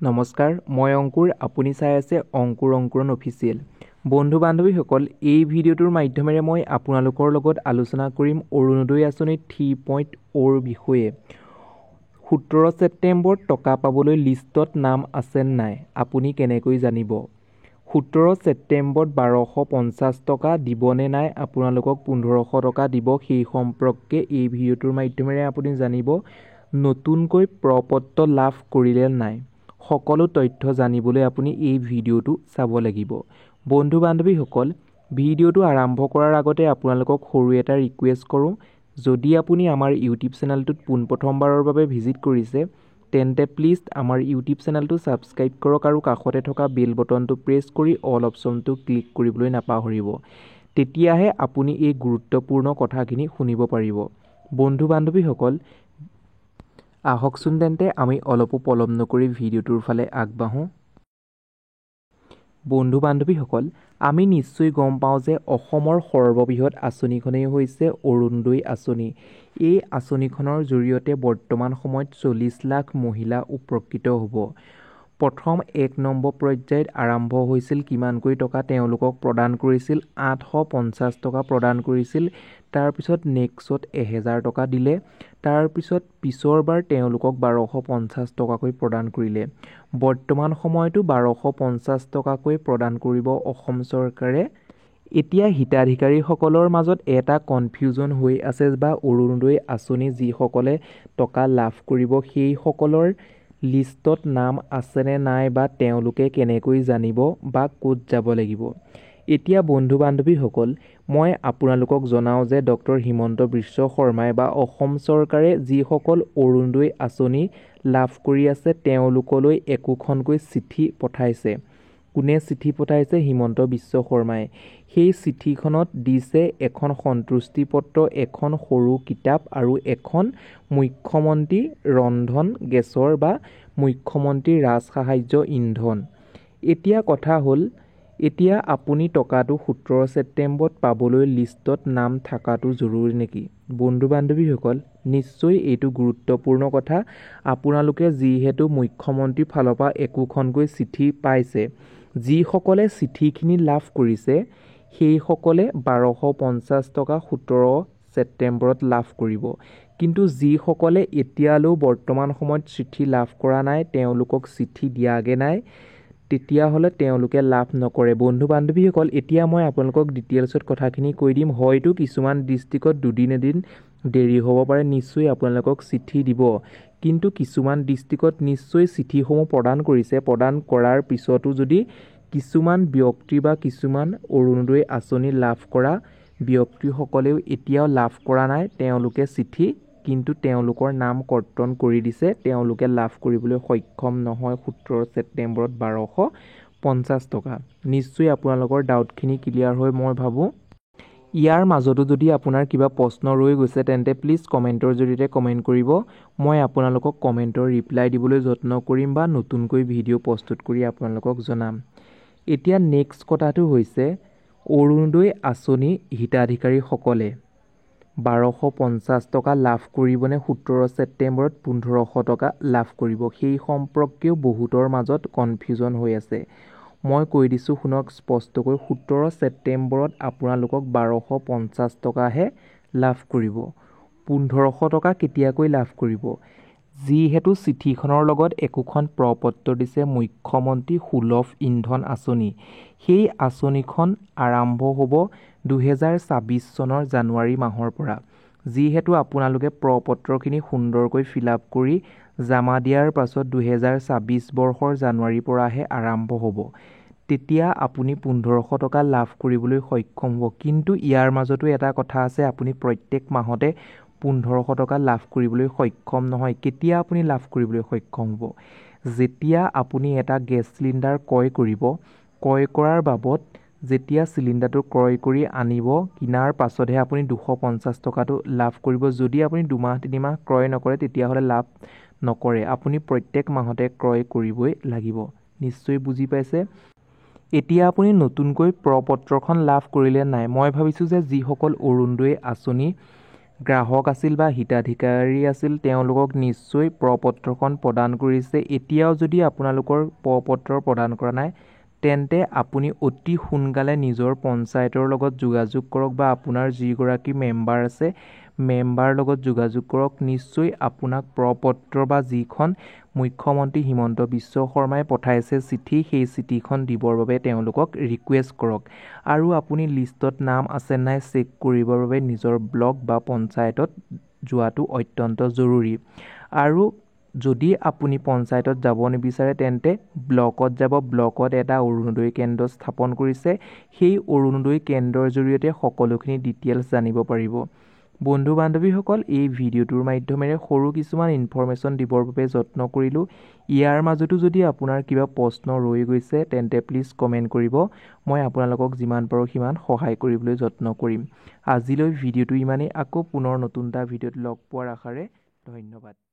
নমস্কাৰ, মই অংকুৰ। আপুনি চাই আছে অংকুৰ অংকুৰণ অফিচিয়েল। বন্ধু বান্ধৱীসকল, এই ভিডিঅ'টোৰ মাধ্যমেৰে মই আপোনালোকৰ লগত আলোচনা কৰিম অৰুণোদয় আঁচনি 3.0ৰ বিষয়ে। 17 ছেপ্টেম্বৰত টকা পাবলৈ লিষ্টত নাম আছে নাই, আপুনি কেনেকৈ জানিব? 17 ছেপ্টেম্বৰত 1250 টকা দিব নে নাই, আপোনালোকক 1500 টকা দিব, সেই সম্পৰ্কে এই ভিডিঅ'টোৰ মাধ্যমেৰে আপুনি জানিব। নতুনকৈ প্ৰ-পত্ৰ লাভ কৰিলে নাই, সকলো তথ্য জানিবলৈ আপুনি এই ভিডিঅ'টো চাব লাগিব। বন্ধু বান্ধৱীসকল, ভিডিঅ'টো আৰম্ভ কৰাৰ আগতে আপোনালোকক সৰু এটা ৰিকুৱেষ্ট কৰোঁ। যদি আপুনি আমাৰ ইউটিউব চেনেলটোত পোনপ্ৰথমবাৰৰ বাবে ভিজিট কৰিছে, তেন্তে প্লিজ আমাৰ ইউটিউব চেনেলটো ছাবস্ক্ৰাইব কৰক আৰু কাষতে থকা বেল বটনটো প্ৰেছ কৰি অল অপশ্যনটো ক্লিক কৰিবলৈ নাপাহৰিব। তেতিয়াহে আপুনি এই গুৰুত্বপূৰ্ণ কথাখিনি শুনিব পাৰিব। বন্ধু বান্ধৱীসকল, আহকচোন তেন্তে আমি অলপো পলম নকৰি ভিডিঅ'টোৰ ফালে আগবাঢ়োঁ। বন্ধু বান্ধৱীসকল, আমি নিশ্চয় গম পাওঁ যে অসমৰ সৰ্ববৃহৎ আঁচনিখনেই হৈছে অৰুণোদয় আঁচনি। এই আঁচনিখনৰ জৰিয়তে বৰ্তমান সময়ত 40 লাখ মহিলা উপকৃত হ'ব। প্ৰথম 1 নম্বৰ পৰ্যায়ত আৰম্ভ হৈছিল কিমানকৈ টকা তেওঁলোকক প্ৰদান কৰিছিল, 850 টকা প্ৰদান কৰিছিল। তাৰপিছত নেক্সট 1000 টকা দিলে। তাৰপিছত পিছৰবাৰ তেওঁলোকক 1250 টকাকৈ প্ৰদান কৰিলে। বৰ্তমান সময়তো 1250 টকাকৈ প্ৰদান কৰিব অসম চৰকাৰে। এতিয়া হিতাধিকাৰীসকলৰ মাজত এটা কনফিউজন হৈ আছে বা অৰুণোদয় আঁচনি যিসকলে টকা লাভ কৰিব সেইসকলৰ লিষ্টত নাম আছেনে নাই বা তেওঁলোকে কেনেকৈ জানিব বা ক'ত যাব লাগিব। এতিয়া বন্ধু বান্ধৱীসকল, মই আপোনালোকক জনাওঁ যে ডক্টৰ হিমন্ত বিশ্ব শৰ্মাই বা অসম চৰকাৰে যিসকল অৰুণোদয় আঁচনি লাভ কৰি আছে তেওঁলোকলৈ একোখনকৈ চিঠি পঠাইছে। কোনে চিঠি পঠাইছে? হিমন্ত বিশ্ব শৰ্মাই। সেই চিঠিখনত দিছে এখন সন্তুষ্টি পত্ৰ, এখন সৰু কিতাপ আৰু এখন মুখ্যমন্ত্ৰী ৰন্ধন গেছৰ বা মুখ্যমন্ত্ৰী ৰাজসাহায্য ইন্ধন। এতিয়া কথা হ'ল, এতিয়া আপুনি টকাটো 17 ছেপ্টেম্বৰত পাবলৈ লিষ্টত নাম থকাটো জৰুৰী নেকি? বন্ধু বান্ধৱীসকল, নিশ্চয় এইটো গুৰুত্বপূৰ্ণ কথা। আপোনালোকে যিহেতু মুখ্যমন্ত্ৰীৰ ফালৰ পৰা একোখনকৈ চিঠি পাইছে, যিসকলে চিঠিখিনি লাভ কৰিছে সেইসকলে 1250 টকা 17 ছেপ্টেম্বৰত লাভ কৰিব। কিন্তু যিসকলে এতিয়ালৈও বৰ্তমান সময়ত চিঠি লাভ কৰা নাই, তেওঁলোকক চিঠি দিয়াগৈ নাই, তেতিয়াহ'লে তেওঁলোকে লাভ নকৰে। বন্ধু বান্ধৱীসকল, এতিয়া মই আপোনালোকক ডিটেইলছত কথাখিনি কৈ দিম। হয়তো কিছুমান ডিষ্ট্ৰিক্টত দুদিন এদিন দেৰি হ'ব পাৰে, নিশ্চয় আপোনালোকক চিঠি দিব। কিন্তু কিছুমান ডিষ্ট্ৰিক্টত নিশ্চয় চিঠিসমূহ প্ৰদান কৰিছে। প্ৰদান কৰাৰ পিছতো যদি কিছুমান ব্যক্তি বা কিছুমান অৰুণোদয় আঁচনি লাভ কৰা ব্যক্তিসকলেও এতিয়াও লাভ কৰা নাই, তেওঁলোকে চিঠি কিন্তু তেওঁলোকৰ নাম কৰ্তন কৰি দিছে, তেওঁলোকে লাভ কৰিবলৈ সক্ষম নহয় 17 ছেপ্টেম্বৰত 1250 টকা। নিশ্চয় আপোনালোকৰ ডাউটখিনি ক্লিয়াৰ হয় মই ভাবোঁ। ইয়াৰ মাজতো যদি আপোনাৰ কিবা প্ৰশ্ন ৰৈ গৈছে তেন্তে প্লিজ কমেণ্টৰ জৰিয়তে কমেণ্ট কৰিব। মই আপোনালোকক কমেণ্টৰ ৰিপ্লাই দিবলৈ যত্ন কৰিম বা নতুনকৈ ভিডিঅ' প্ৰস্তুত কৰি আপোনালোকক জনাম। এতিয়া নেক্সট কথাটো হৈছে অৰুণোদয় আঁচনি হিতাধিকাৰীসকলে 1250 টকা লাভ কৰিবনে 17 ছেপ্টেম্বৰত 1500 টকা লাভ কৰিব, সেই সম্পৰ্কেও বহুতৰ মাজত কনফিউজন হৈ আছে। মই কৈ দিছোঁ শুনক স্পষ্টকৈ, 17 ছেপ্টেম্বৰত আপোনালোকক 1250 টকাহে লাভ কৰিব। 1500 টকা কেতিয়াকৈ লাভ কৰিব? যিহেতু চিঠিখনৰ লগত একোখন প্ৰ-পত্ৰ দিছে মুখ্যমন্ত্ৰী সুলভ ইন্ধন আঁচনি। সেই আঁচনিখন আৰম্ভ হ'ব 2024 চনৰ জানুৱাৰী মাহৰ পৰা। যিহেতু আপোনালোকে প্ৰ-পত্ৰখিনি সুন্দৰকৈ ফিল-আপ কৰি জমা দিয়াৰ পাছত 2024 বৰ্ষৰ জানুৱাৰীৰ পৰাহে আৰম্ভ হ'ব। তেতিয়া আপুনি 1500 টকা লাভ কৰিবলৈ সক্ষম হ'ব। কিন্তু ইয়াৰ মাজতো এটা কথা আছে, আপুনি প্ৰত্যেক মাহতে 1500 টকা লাভ কৰিবলৈ সক্ষম নহয়। কেতিয়া আপুনি লাভ কৰিবলৈ সক্ষম হ'ব? যেতিয়া আপুনি এটা গেছ চিলিণ্ডাৰ ক্ৰয় কৰিব, ক্ৰয় কৰাৰ বাবদ যেতিয়া চিলিণ্ডাৰটো ক্ৰয় কৰি আনিব, কিনাৰ পাছতহে আপুনি 250 টকাটো লাভ কৰিব। যদি আপুনি 2-3 মাহ ক্ৰয় নকৰে তেতিয়াহ'লে লাভ নকৰে। আপুনি প্ৰত্যেক মাহতে ক্ৰয় কৰিবই লাগিব। নিশ্চয় বুজি পাইছে। এতিয়া আপুনি নতুনকৈ প্ৰ-পত্ৰখন লাভ কৰিলে নাই? মই ভাবিছোঁ যে যিসকল অৰুণোদয় আঁচনি গ্ৰাহক আছিল বা হিতাধিকাৰী আছিল তেওঁলোকক নিশ্চয় প্ৰ-পত্ৰখন প্ৰদান কৰিছে। এতিয়াও যদি আপোনালোকৰ প্ৰ-পত্ৰ প্ৰদান কৰা নাই তেন্তে আপুনি অতি সোনকালে নিজৰ পঞ্চায়তৰ লগত যোগাযোগ কৰক বা আপোনাৰ যিগৰাকী মেম্বাৰ আছে মেম্বাৰ লগত যোগাযোগ কৰক। নিশ্চয় আপোনাক প্ৰ-পত্ৰ বা যিখন মুখ্যমন্ত্ৰী হিমন্ত বিশ্ব শৰ্মাই পঠাইছে চিঠি সেই চিঠিখন দিবৰ বাবে তেওঁলোকক ৰিকুৱেষ্ট কৰক। আৰু আপুনি লিষ্টত নাম আছে নাই চেক কৰিবৰ বাবে নিজৰ ব্লক বা পঞ্চায়তত যোৱাটো অত্যন্ত জৰুৰী। আৰু যদি আপুনি পঞ্চায়তত যাব নিবিচাৰে তেন্তে ব্লকত যাব। ব্লকত এটা অৰুণোদয় কেন্দ্ৰ স্থাপন কৰিছে। সেই অৰুণোদয় কেন্দ্ৰৰ জৰিয়তে সকলোখিনি ডিটেইলছ জানিব পাৰিব। বন্ধু বান্ধৱীসকল, এই ভিডিঅ'টোৰ মাধ্যমেৰে সৰু কিছুমান ইনফৰমেশ্যন দিবৰ বাবে যত্ন কৰিলোঁ। ইয়াৰ মাজতো যদি আপোনাৰ কিবা প্ৰশ্ন ৰৈ গৈছে তেন্তে প্লিজ কমেণ্ট কৰিব। মই আপোনালোকক যিমান পাৰোঁ সিমান সহায় কৰিবলৈ যত্ন কৰিম। আজিলৈ ভিডিঅ'টো ইমানেই। আকৌ পুনৰ নতুন এটা ভিডিঅ'ত লগ পোৱাৰ আশাৰে ধন্যবাদ।